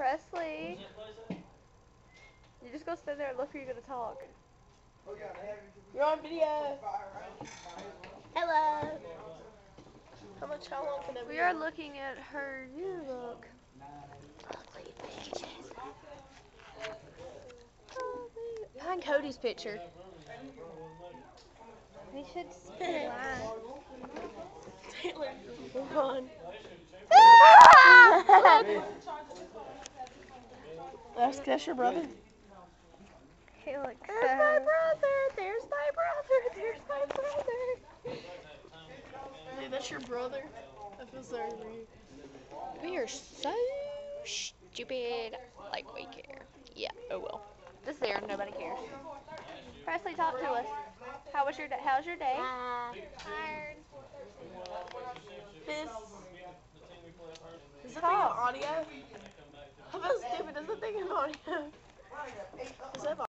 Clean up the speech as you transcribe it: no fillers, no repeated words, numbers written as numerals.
Presley. You just go stand there and look who you're gonna talk. You're on video. Hello. How long can that be? We are looking at her yearbook. Ugly bitches. Find Cody's picture. We should see Taylor, run. That's your brother? He looks There's my brother. There's my brother. There's my brother. Dude, that's your brother? I feel sorry for you. We are so stupid. Like we care. Yeah, oh well. Just there, nobody cares. Presley, talk to us. How's your day? Tired. Is that thing on audio? How about stupid? Is that thing on audio? Is that